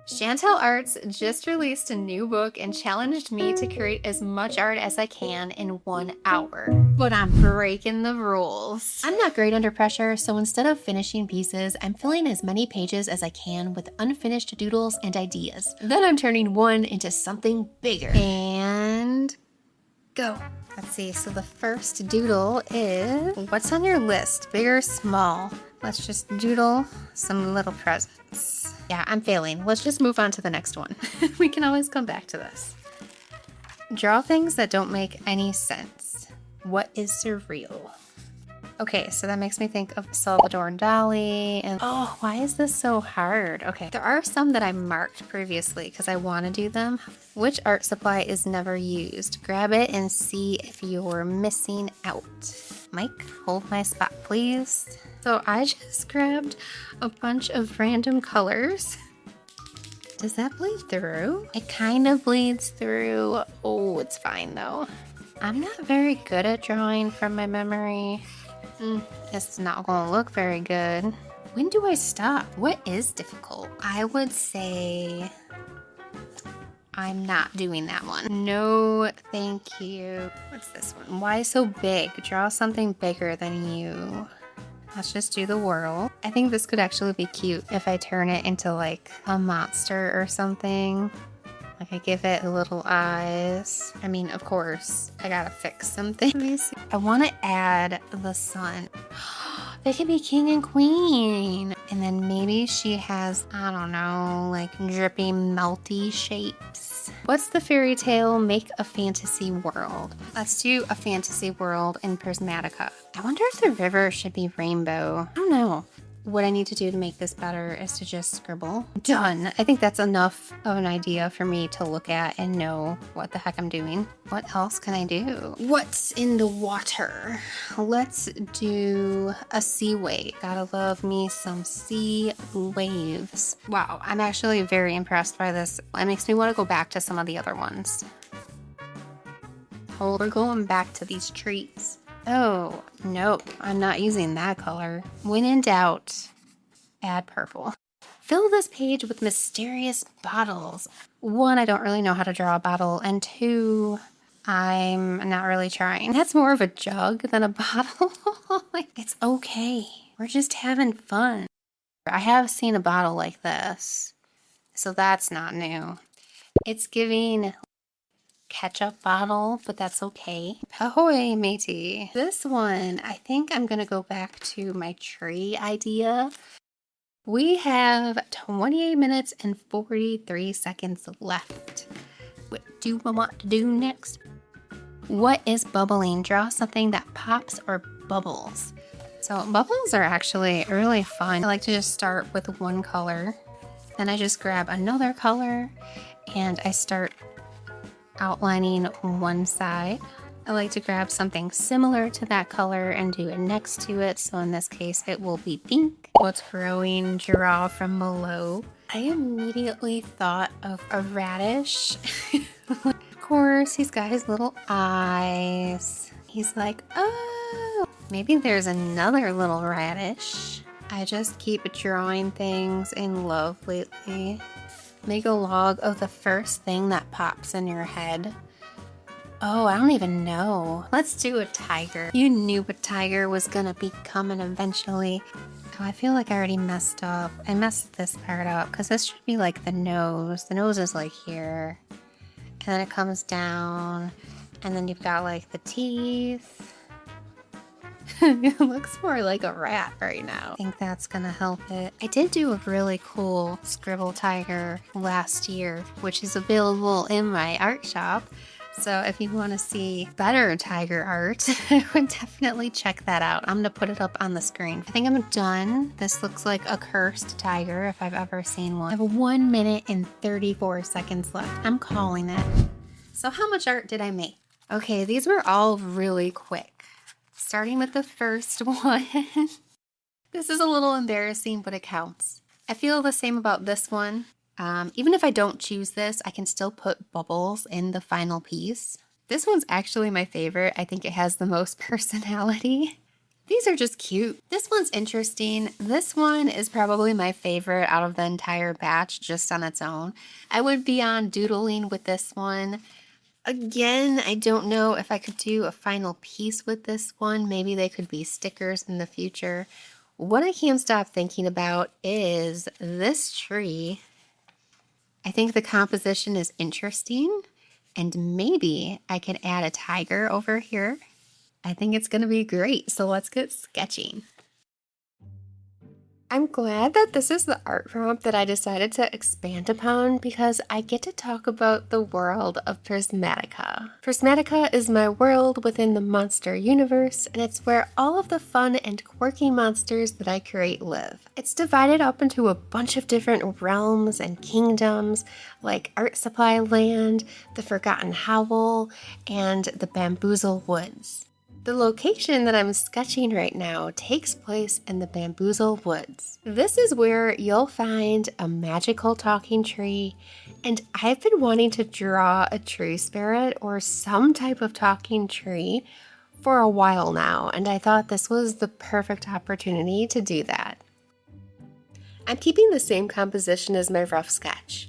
Chantel Arts just released a new book and challenged me to create as much art as I can in 1 hour. But I'm breaking the rules. I'm not great under pressure, so instead of finishing pieces, I'm filling as many pages as I can with unfinished doodles and ideas. Then I'm turning one into something bigger. And go. Let's see, so the first doodle is, what's on your list, big or small? Let's just doodle some little presents. Yeah, I'm failing. Let's just move on to the next one. We can always come back to this. Draw things that don't make any sense. What is surreal? Okay, so that makes me think of Salvador Dali and oh, why is this so hard? Okay, there are some that I marked previously because I want to do them. Which art supply is never used? Grab it and see if you're missing out. Mike, hold my spot, please. So I just grabbed a bunch of random colors. Does that bleed through? It kind of bleeds through. Oh, it's fine though. I'm not very good at drawing from my memory. It's not gonna look very good. When do I stop? What is difficult? I would say I'm not doing that one. No, thank you. What's this one? Why so big? Draw something bigger than you. Let's just do the whirl. I think this could actually be cute if I turn it into like a monster or something. Like I give it little eyes. I mean, of course, I gotta fix something. Let me see. I want to add the sun. They could be king and queen. And then maybe she has, I don't know, like drippy, melty shapes. What's the fairy tale? Make a fantasy world. Let's do a fantasy world in Prismatica. I wonder if the river should be rainbow. I don't know. What I need to do to make this better is to just scribble. Done. I think that's enough of an idea for me to look at and know what the heck I'm doing. What else can I do? What's in the water? Let's do a sea wave. Gotta love me some sea waves. Wow, I'm actually very impressed by this. It makes me want to go back to some of the other ones. Oh, we're going back to these trees. Oh, nope, I'm not using that color. When in doubt, add purple. Fill this page with mysterious bottles. 1, I don't really know how to draw a bottle, and 2, I'm not really trying. That's more of a jug than a bottle. Like, it's okay. We're just having fun. I have seen a bottle like this, so that's not new. It's giving ketchup bottle, but that's okay. Ahoy, matey. This one, I think I'm gonna go back to my tree idea. We have 28 minutes and 43 seconds left. What do I want to do next? What is bubbling? Draw something that pops or bubbles. So bubbles are actually really fun. I like to just start with one color, then I just grab another color and I start outlining one side. I like to grab something similar to that color and do it next to it. So in this case, it will be pink. What's growing? Draw from below. I immediately thought of a radish. Of course, he's got his little eyes. He's like, oh, maybe there's another little radish. I just keep drawing things in love lately. Make a log of the first thing that pops in your head. Oh, I don't even know. Let's do a tiger. You knew a tiger was gonna be coming eventually. Oh, I feel like I already messed up. I messed this part up because this should be like the nose. The nose is like here. And then it comes down. And then you've got like the teeth. It looks more like a rat right now. I think that's gonna help it. I did do a really cool scribble tiger last year, which is available in my art shop. So if you want to see better tiger art, I would definitely check that out. I'm gonna put it up on the screen. I think I'm done. This looks like a cursed tiger if I've ever seen one. I have 1 minute and 34 seconds left. I'm calling it. So how much art did I make? Okay, these were all really quick. Starting with the first one. This is a little embarrassing, but it counts. I feel the same about this one. Even if I don't choose this, I can still put bubbles in the final piece. This one's actually my favorite. I think it has the most personality. These are just cute. This one's interesting. This one is probably my favorite out of the entire batch just on its own. I would be on doodling with this one. Again, I don't know if I could do a final piece with this one. Maybe they could be stickers in the future. What I can't stop thinking about is this tree. I think the composition is interesting, and maybe I could add a tiger over here. I think it's going to be great, so let's get sketching. I'm glad that this is the art prompt that I decided to expand upon because I get to talk about the world of Prismatica. Prismatica is my world within the monster universe, and it's where all of the fun and quirky monsters that I create live. It's divided up into a bunch of different realms and kingdoms like Art Supply Land, the Forgotten Hovel, and the Bamboozle Woods. The location that I'm sketching right now takes place in the Bamboozle Woods. This is where you'll find a magical talking tree, and I've been wanting to draw a tree spirit or some type of talking tree for a while now, and I thought this was the perfect opportunity to do that. I'm keeping the same composition as my rough sketch.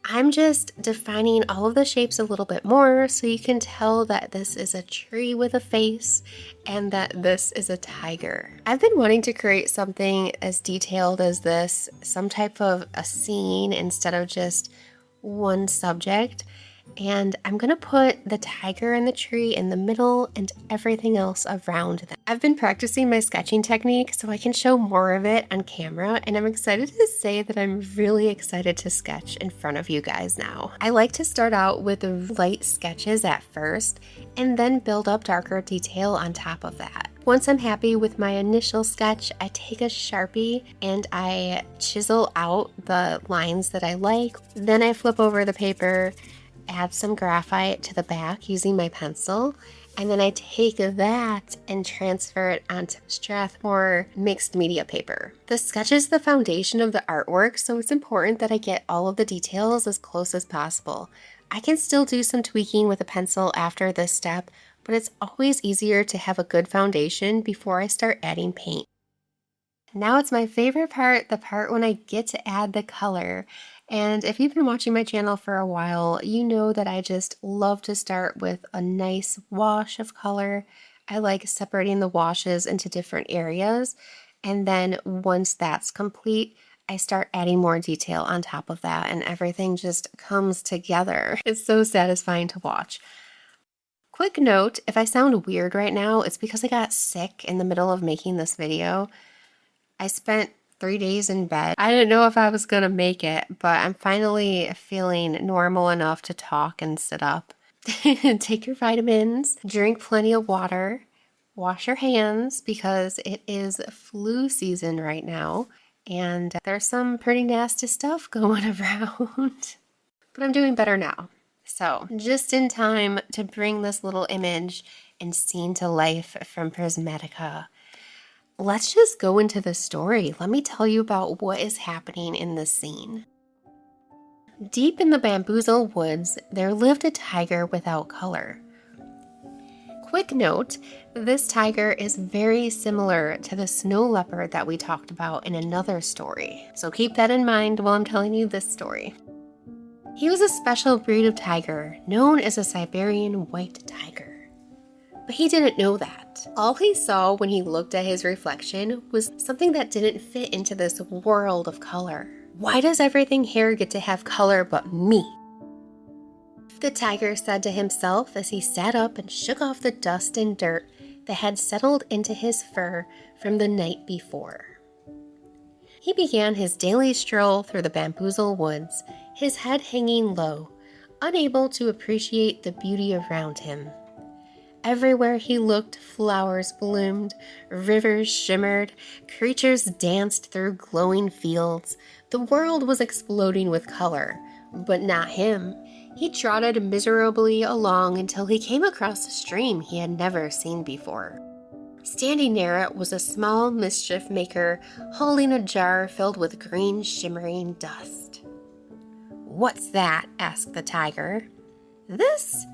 I'm just defining all of the shapes a little bit more so you can tell that this is a tree with a face and that this is a tiger. I've been wanting to create something as detailed as this, some type of a scene instead of just one subject. And I'm going to put the tiger and the tree in the middle and everything else around them. I've been practicing my sketching technique so I can show more of it on camera, and I'm excited to say that I'm really excited to sketch in front of you guys now. I like to start out with light sketches at first and then build up darker detail on top of that. Once I'm happy with my initial sketch, I take a Sharpie and I chisel out the lines that I like. Then I flip over the paper, add some graphite to the back using my pencil, and then I take that and transfer it onto Strathmore mixed media paper. The sketch is the foundation of the artwork, so it's important that I get all of the details as close as possible. I can still do some tweaking with a pencil after this step, but it's always easier to have a good foundation before I start adding paint. Now it's my favorite part, the part when I get to add the color. And if you've been watching my channel for a while, you know that I just love to start with a nice wash of color. I like separating the washes into different areas. And then once that's complete, I start adding more detail on top of that and everything just comes together. It's so satisfying to watch. Quick note, if I sound weird right now, it's because I got sick in the middle of making this video. I spent 3 days in bed. I didn't know if I was gonna make it, but I'm finally feeling normal enough to talk and sit up. Take your vitamins, drink plenty of water, wash your hands because it is flu season right now, and there's some pretty nasty stuff going around. But I'm doing better now. So, just in time to bring this little image and scene to life from Prismatica. Let's just go into the story. Let me tell you about what is happening in this scene. Deep in the Bamboozle Woods, there lived a tiger without color. Quick note, this tiger is very similar to the snow leopard that we talked about in another story. So keep that in mind while I'm telling you this story. He was a special breed of tiger known as a Siberian white tiger. But he didn't know that. All he saw when he looked at his reflection was something that didn't fit into this world of color. Why does everything here get to have color but me? The tiger said to himself as he sat up and shook off the dust and dirt that had settled into his fur from the night before. He began his daily stroll through the Bamboozle Woods, his head hanging low, unable to appreciate the beauty around him. Everywhere he looked, flowers bloomed, rivers shimmered, creatures danced through glowing fields. The world was exploding with color, but not him. He trotted miserably along until he came across a stream he had never seen before. Standing near it was a small mischief maker holding a jar filled with green shimmering dust. "What's that?" asked the tiger. This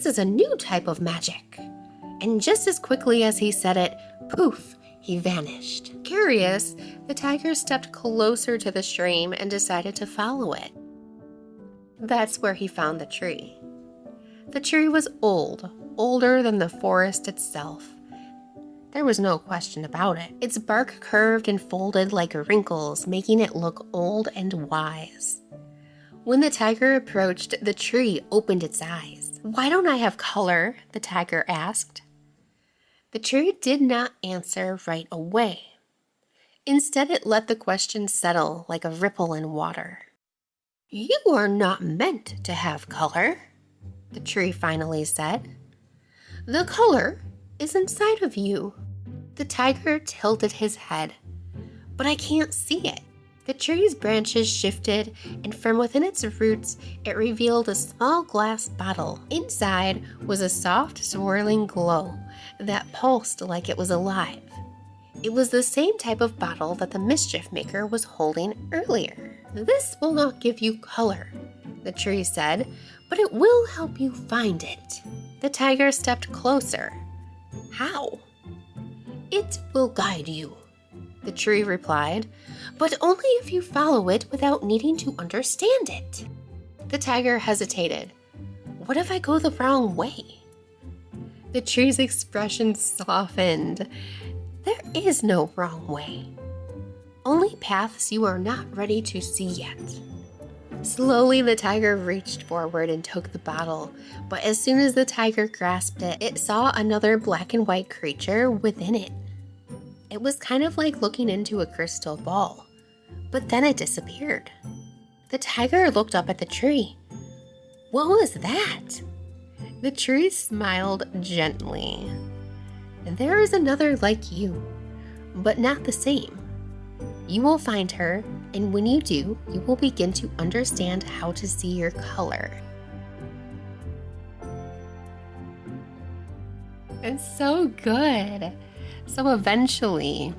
is a new type of magic. And just as quickly as he said it, poof, he vanished. Curious, the tiger stepped closer to the stream and decided to follow it. That's where he found the tree. The tree was old, older than the forest itself. There was no question about it. Its bark curved and folded like wrinkles, making it look old and wise. When the tiger approached, the tree opened its eyes. "Why don't I have color?" the tiger asked. The tree did not answer right away. Instead, it let the question settle like a ripple in water. "You are not meant to have color," the tree finally said. "The color is inside of you." The tiger tilted his head. "But I can't see it." The tree's branches shifted, and from within its roots, it revealed a small glass bottle. Inside was a soft, swirling glow that pulsed like it was alive. It was the same type of bottle that the mischief maker was holding earlier. "This will not give you color," the tree said, "but it will help you find it." The tiger stepped closer. "How?" "It will guide you," the tree replied, "but only if you follow it without needing to understand it." The tiger hesitated. "What if I go the wrong way?" The tree's expression softened. "There is no wrong way. Only paths you are not ready to see yet." Slowly, the tiger reached forward and took the bottle, but as soon as the tiger grasped it, it saw another black and white creature within it. It was kind of like looking into a crystal ball, but then it disappeared. The tiger looked up at the tree. "What was that?" The tree smiled gently. "There is another like you, but not the same. You will find her, and when you do, you will begin to understand how to see your color." It's so good. So eventually,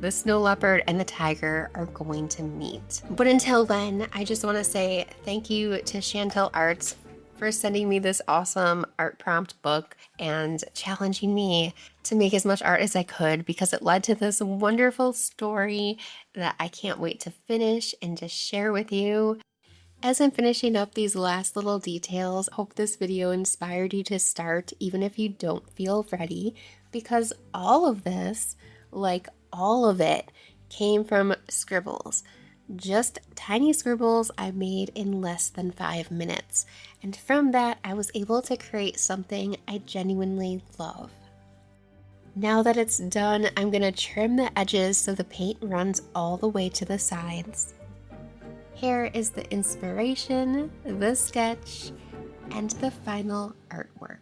the snow leopard and the tiger are going to meet. But until then, I just want to say thank you to Chantel Arts for sending me this awesome art prompt book and challenging me to make as much art as I could, because it led to this wonderful story that I can't wait to finish and to share with you. As I'm finishing up these last little details, hope this video inspired you to start even if you don't feel ready, because all of this, like all of it, came from scribbles. Just tiny scribbles I made in less than 5 minutes. And from that, I was able to create something I genuinely love. Now that it's done, I'm going to trim the edges so the paint runs all the way to the sides. Here is the inspiration, the sketch, and the final artwork.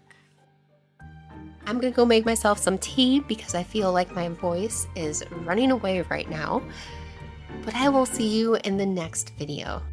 I'm gonna go make myself some tea because I feel like my voice is running away right now. But I will see you in the next video.